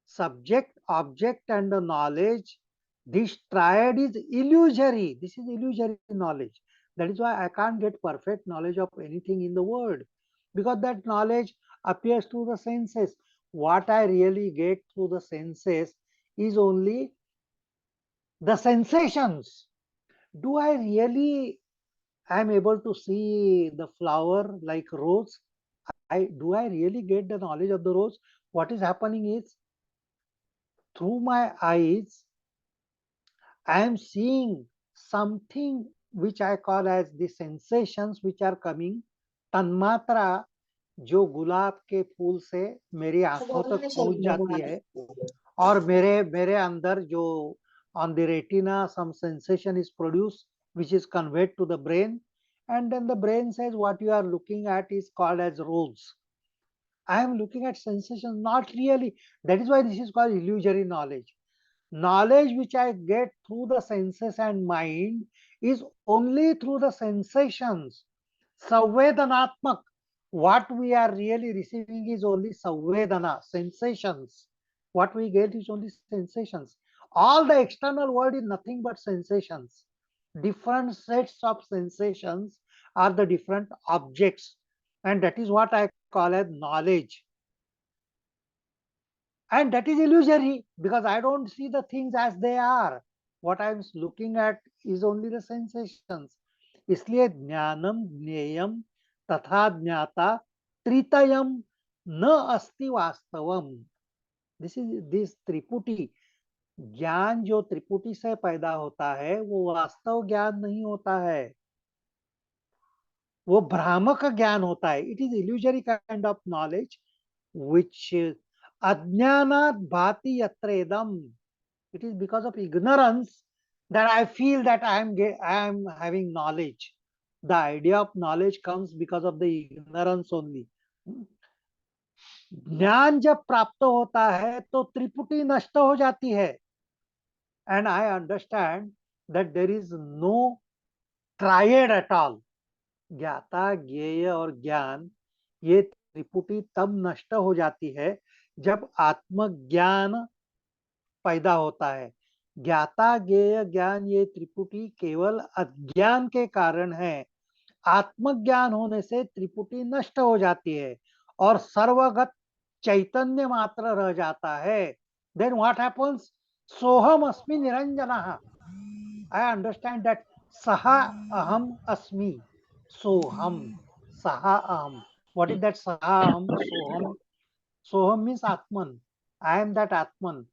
Subject, object and the knowledge, this triad is illusory. This is illusory knowledge. That is why I can't get perfect knowledge of anything in the world, because that knowledge appears through the senses. What I really get through the senses is only the sensations. Do I really am able to see the flower like rose? Do I really get the knowledge of the rose? What is happening is, through my eyes, I am seeing something which I call as the sensations which are coming. तन्मात्रा जो गुलाब के फूल से मेरी आंखों तक पहुंच जाती है, और मेरे मेरे अंदर जो on the retina some sensation is produced which is conveyed to the brain, and then the brain says what you are looking at is called as rose. I am looking at sensations, not really. That is why this is called illusory knowledge. Knowledge which I get through the senses and mind is only through the sensations. Savedanatmak. What we are really receiving is only savedana, sensations. What we get is only sensations. All the external world is nothing but sensations. Different sets of sensations are the different objects, and that is what I call as knowledge. And that is illusory, because I don't see the things as they are. What I am looking at is only the sensations. इसलिए ज्ञानम ज्ञेयम तथा ज्ञाता त्रितयम न अस्ति वास्तवम. This is this triputi. ज्ञान जो त्रिपुटी से पैदा होता है वो वास्तव ज्ञान नहीं होता है, वो भ्रामक ज्ञान होता है. It is illusory kind of knowledge which अज्ञानात भाति यत्रेदम. It is because of ignorance that I feel that I am having knowledge. The idea of knowledge comes because of the ignorance only. ज्ञान जब प्राप्त होता है तो त्रिपुटी नष्ट हो जाती है. And I understand that there is no triad at all. ज्ञाता, ज्ञेय और ज्ञान, ये त्रिपुटी तब नष्ट हो जाती है जब आत्मज्ञान पैदा होता है. ज्ञाता, ज्ञेय, ज्ञान, ये त्रिपुटी केवल अज्ञान के कारण है. आत्मज्ञान होने से त्रिपुटी नष्ट हो जाती है और सर्वगत चैतन्य मात्र रह जाता है. Then what happens? सोहम अस्मि निरंजनः. आई अंडरस्टैंड दैट सह अहम अस्मि. सोहम, सह अहम. व्हाट इज दैट सह अहम सोहम? सोहम means Atman. I am that Atman.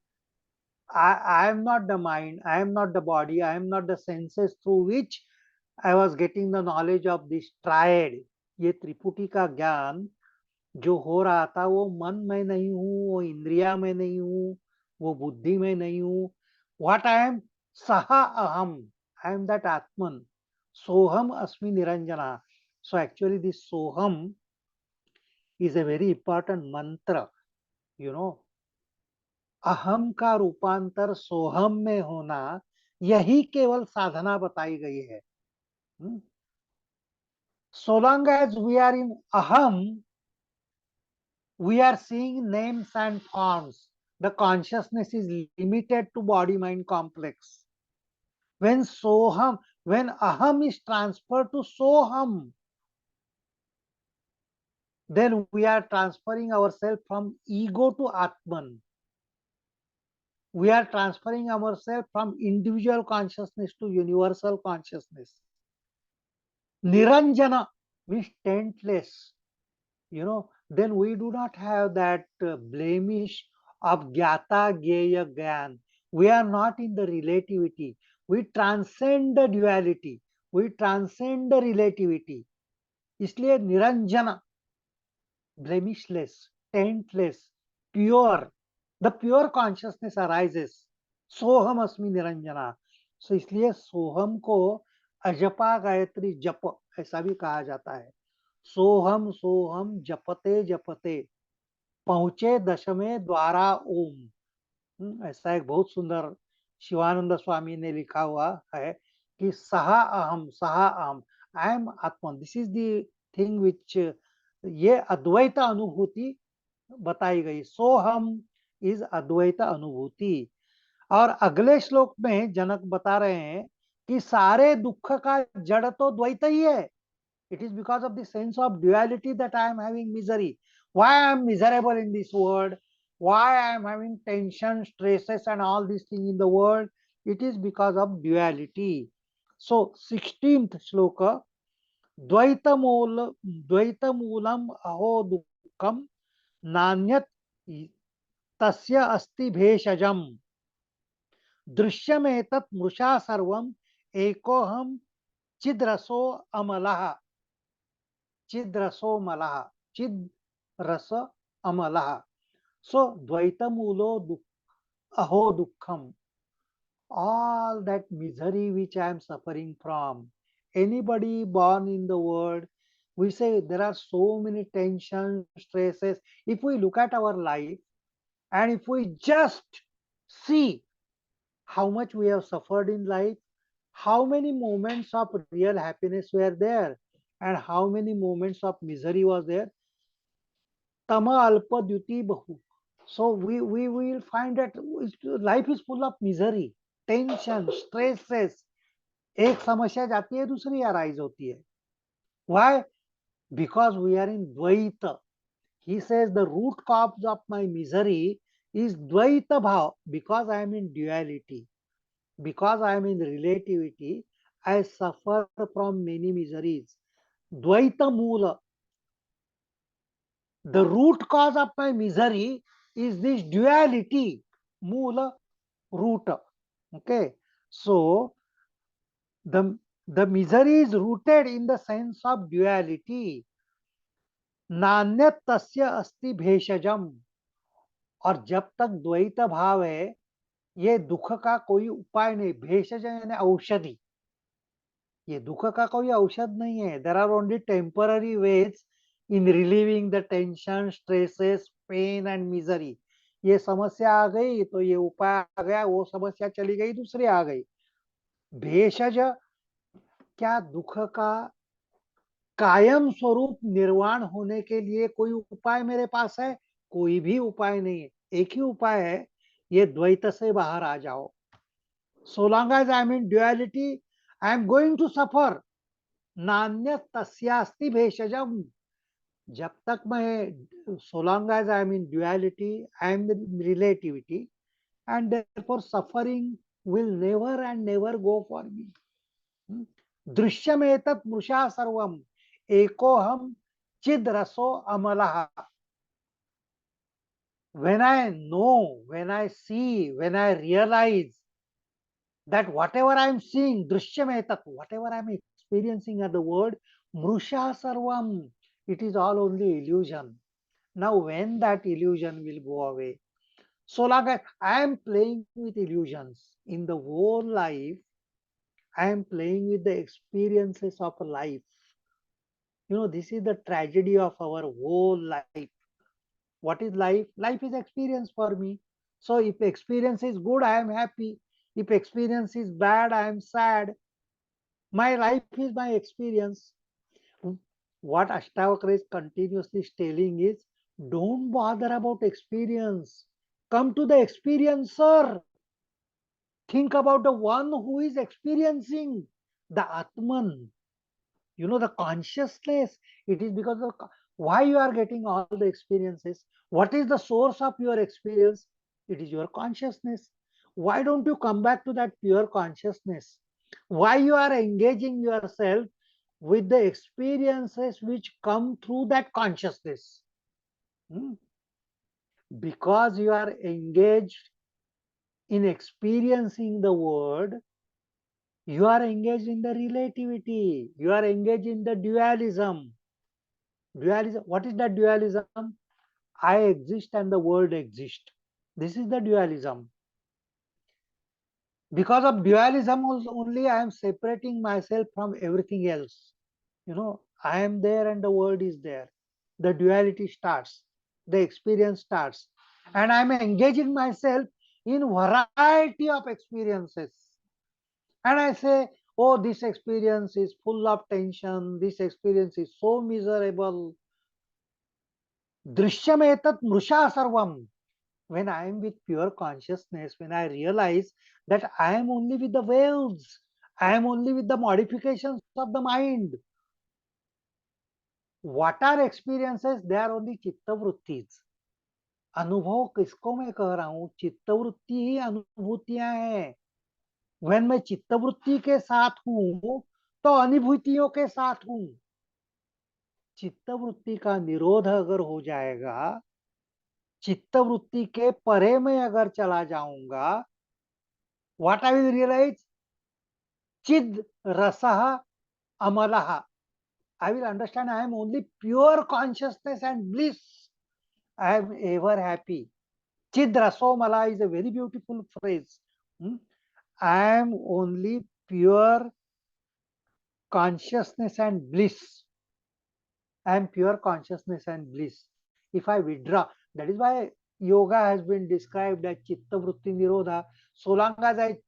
I am not the mind, I am not the body, I am not the senses through which I was getting the knowledge of this triad. ये त्रिपुटी का ज्ञान जो हो रहा था वो मन में नहीं हूँ, वो इंद्रिया में नहीं हूँ, वो बुद्धि में नहीं हूँ. What I am? सहा अहम. I am that Atman. Soham asmi niranjana. So actually this Soham is a very important mantra, you know. अहम का रूपांतर सोहम में होना, यही केवल साधना बताई गई है. So long as we are in aham, we are seeing names and forms. The consciousness is limited to body mind complex. When soham, when aham is transferred to soham, then we are transferring ourselves from ego to Atman. We are transferring ourselves from individual consciousness to universal consciousness. Niranjana means taintless, then we do not have that blemish of Gyata, Gyeya, Gyan. We are not in the relativity. We transcend the duality. We transcend the relativity. इसलिए Niranjan, blemishless, taintless, pure. The pure consciousness arises. सोहम अस्मि Niranjana. So इसलिए सोहम को अजपा गायत्री जप ऐसा भी कहा जाता है. सोहम सोहम जपते जपते पहुंचे दशमें द्वारा ओम. ऐसा एक बहुत सुंदर शिवानंद स्वामी ने लिखा हुआ है कि सहा अहम, I am Atman. This is the thing which, ये अद्वैत अनुभूति बताई गई. सोहम इज अद्वैत अनुभूति. और अगले श्लोक में जनक बता रहे हैं कि सारे दुख का जड़ तो द्वैत ही है. It is because of the sense of duality that I am having misery. Why I am miserable in this world? Why I am having tension, stresses and all these things in the world? It is because of duality. So 16th shloka, द्वैतमूलम अहो दुःखम नान्यत तस्य अस्ति भेषजम दृश्यमेतत् मृषा सर्वम एकोहम चिद्रसो अमलः. चिद्रसो मलः, चिद रस अमलः. So dvaitamulo aho dukkham. All that misery which I am suffering from. Anybody born in the world, we say there are so many tensions, stresses. If we look at our life and if we just see how much we have suffered in life, how many moments of real happiness were there and how many moments of misery was there. Tama alpa dyuti bahu. So we will find that life is full of misery, tension, stresses. एक समस्या जाती है दूसरी arise होती है. Why? Because we are in Dvaita. He says the root cause of my misery is Dvaita bhav. Because I am in duality, because I am in relativity, I suffer from many miseries. Dvaita Mula. The root cause of my misery is this duality. Mula, root. Okay, so the misery is rooted in the sense of duality. नान्यत तस्य अस्ति भेषजम. और जब तक द्वैत भाव है, ये दुख का कोई उपाय नहीं. भेषज यानी औषधि. ये दुख का कोई औषध नहीं है. There are only temporary ways in relieving the tension, stresses, pain and misery. ये समस्या आ गई तो ये उपाय आ गया, वो समस्या चली गई दूसरी आ गई. भेषज क्या दुख का कायम स्वरूप निर्वाण होने के लिए कोई उपाय मेरे पास है? कोई भी उपाय नहीं है. एक ही उपाय है, ये द्वैत से बाहर आ जाओ. So long as I am in duality, I am going to suffer. नान्य तस्यास्ति भेषजम. जब तक मैं, so long as I am in duality, I am in relativity, and therefore suffering will never and never go for me. दृश्यमेतत् मृषा सर्वम एकोहम चिद रसो अमलः. When I know, when I see, when I realize that whatever I am seeing, drishyam, whatever I am experiencing at the word, mrusha sarvam, it is all only illusion. Now, when that illusion will go away, so long as I am playing with illusions in the whole life, I am playing with the experiences of life. You know, this is the tragedy of our whole life. What is life? Life is experience for me. So if experience is good, I am happy. If experience is bad, I am sad. My life is my experience. What Ashtavakra is continuously telling is, don't bother about experience. Come to the experiencer. Think about the one who is experiencing, the Atman. You know, the consciousness. It is because of why you are getting all the experiences. What is the source of your experience? It is your consciousness. Why don't you come back to that pure consciousness? Why you are engaging yourself with the experiences which come through that consciousness? Hmm? Because you are engaged in experiencing the word, you are engaged in the relativity, you are engaged in the dualism. Dualism, what is that dualism? I exist and the world exists. This is the dualism. Because of dualism only I am separating myself from everything else. You know, I am there and the world is there. The duality starts, the experience starts, and I am engaging myself in variety of experiences. And I say, oh, this experience is full of tension, this experience is so miserable. Drishyam mrusha sarvam. When I am with pure consciousness, when I realize that I am only with the waves, I am only with the modifications of the mind. What are experiences? They are only chitta vrittis. अनुभव किसको मैं कह रहा हूं? चित्तवृत्ति ही अनुभूतियां हैं. when मैं चित्तवृत्ति के साथ हूं तो अनुभूतियों के साथ हूं. चित्तवृत्ति का निरोध अगर हो जाएगा, चित्तवृत्ति के परे में अगर चला जाऊंगा, what I will realize? Chid rasaha amalaha. I will understand I am only pure consciousness and bliss. I am ever happy. Chid rasomala is a very beautiful phrase. I am only pure consciousness and bliss. I am pure consciousness and bliss. If I withdraw, that is why yoga has been described as chitta vritti nirodha. So long as I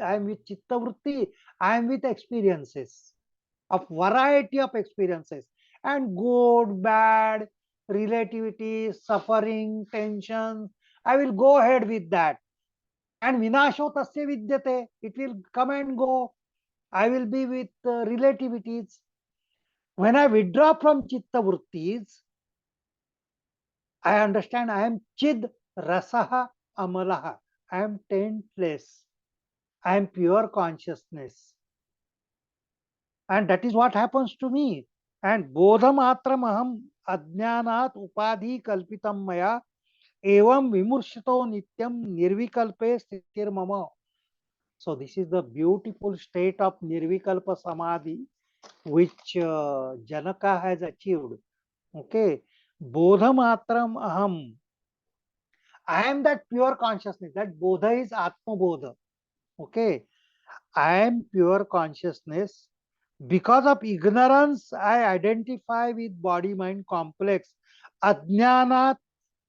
am with chitta vritti, I am with experiences, of variety of experiences, and good, bad, relativity, suffering, tension. I will go ahead with that. And vinasho tasya vidyate, it will come and go. I will be with relativities. When I withdraw from chitta vrittis, I understand I am chid rasaha amalaha. I am taintless. I am pure consciousness. And that is what happens to me. And bodhamatram aham ajnanat upadhi kalpitam maya एवं विमूर्छितो नित्यम निर्विकल्पे स्थितिर्मम. So this is the beautiful state of nirvikalpa samadhi which Janaka has achieved. Okay, bodhamatram aham. I am that pure consciousness. That bodha is atma bodha. Okay, I am pure consciousness. Because of ignorance, I identify with body mind complex. Ajnanat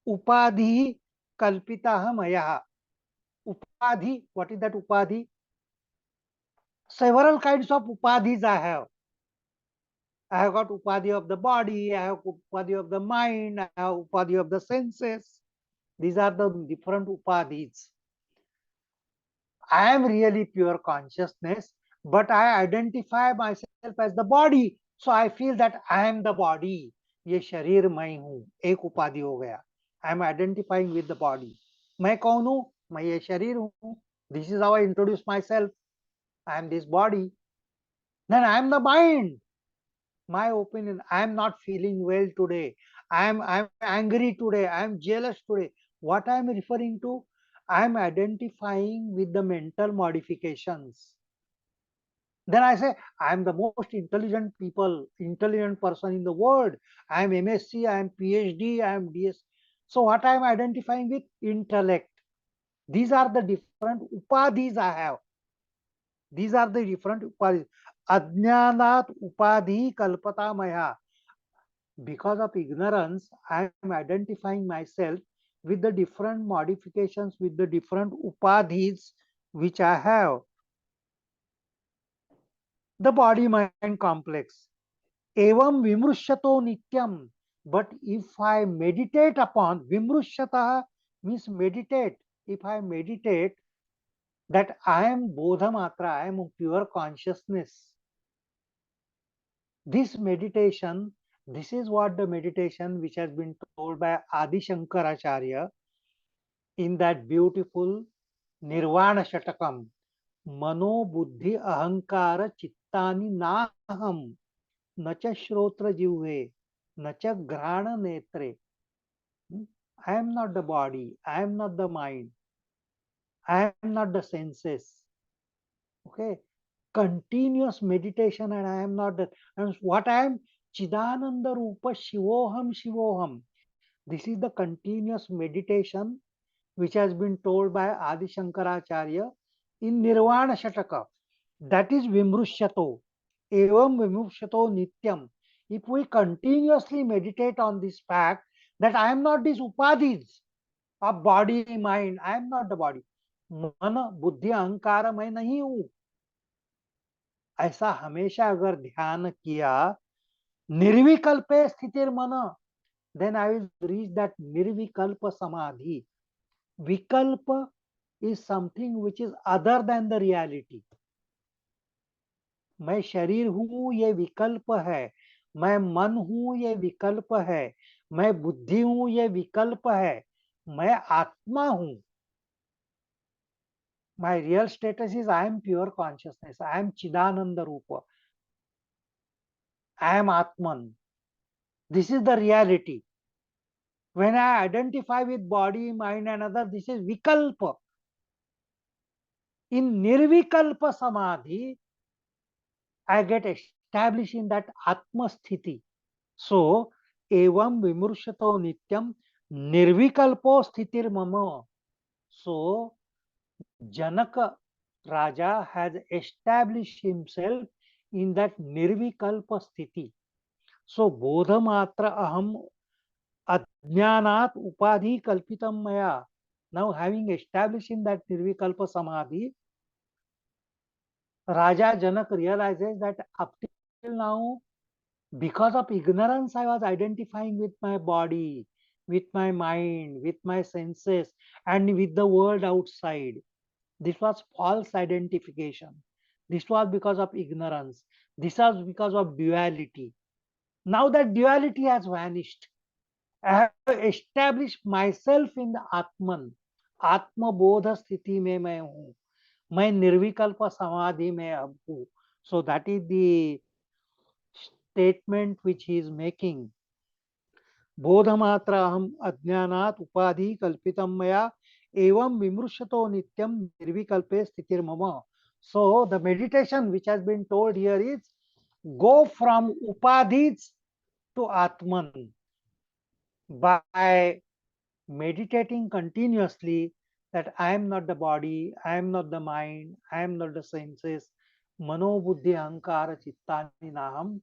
upadhi kalpitaha maya. Upadhi, what is that upadhi? Several kinds of upadhis I have. I have got upadhi of the body, I have upadhi of the mind, I have upadhi of the senses. These are the different upadhis. I am really pure consciousness, but I identify myself as the body. So I feel that I am the body. ये शरीर मैं हूँ, एक उपाधि हो गया. I am identifying with the body. मैं कौन हूँ? मैं ये शरीर हूँ. This is how I introduce myself. I am this body. Then I am the mind. My opinion, I am not feeling well today. I'm angry today. I am jealous today. What I am referring to, I am identifying with the mental modifications. Then I say, I am the most intelligent person in the world. I am MSc, I am PhD, I am DS. So what I am identifying with? Intellect. These are the different upadhis I have. These are the different upadhis. Ajnanat upadhi kalpata maya. Because of ignorance, I am identifying myself with the different modifications, with the different upadhis which I have. The body mind complex. Evam vimrushyato nityam. But if I meditate upon, vimrushyata means meditate. If I meditate that I am bodha matra, I am pure consciousness. This meditation, this is what the meditation which has been told by Adi Shankaracharya in that beautiful Nirvana Shatakam. Mano buddhi ahankara chittani naham nacha shrotra jivhe nacha grana netre. I am not the body, I am not the mind, I am not the senses. Okay, continuous meditation, and I am not that. And what I am, Chidananda Rupa Shivoham Shivoham. This is the continuous meditation which has been told by Adi Shankaracharya in Nirvana Shataka. That is Vimrushyato. Evam Vimrushyato Nityam. If we continuously meditate on this fact that I am not these upadhis of body, mind, I am not the body. मन बुद्धि अहंकार मैं नहीं हूं. ऐसा हमेशा अगर ध्यान किया, निर्विकल्पे स्थितिर मन, then I will reach that nirvikalpa samadhi. Vikalpa is something which is other than the reality. मैं शरीर हूं ये विकल्प है, मैं मन हूं ये विकल्प है, मैं बुद्धि हूं ये विकल्प है, मैं आत्मा हूं. My real status is I am pure consciousness, I am Chidananda Rupa, I am Atman. This is the reality. When I identify with body, mind, and other, this is vikalpa. In nirvikalpa samadhi, I get established in that atma sthiti. So, evam vimurshyato nityam nirvikalpo sthitir mama. So, Janaka Raja has established himself in that nirvikalpa sthiti. So, bodhamatra aham ajnanat upadhi kalpitam maya. Now, having established in that nirvikalpa samadhi, Raja Janak realizes that up till now, because of ignorance, I was identifying with my body, with my mind, with my senses, and with the world outside. This was false identification. This was because of ignorance. This was because of duality. Now that duality has vanished, I have established myself in the Atman. आत्म बोध स्थिति में मैं हूँ, मैं निर्विकल्प समाधि में अब हूँ. So that is the statement which he is making. बोधमात्र अहम अज्ञानात् उपाधि कल्पितं मया एवं विमृशतो नित्यं निर्विकल्पे स्थितिर्मम. So the meditation which has been told here is go from upadhis to Atman by meditating continuously that I am not the body, I am not the mind, I am not the senses, mano buddhi ahankara chittani naham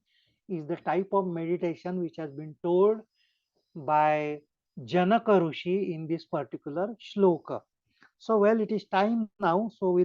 is the type of meditation which has been told by Janaka Rishi in this particular shloka. So, well, it is time now, so we'll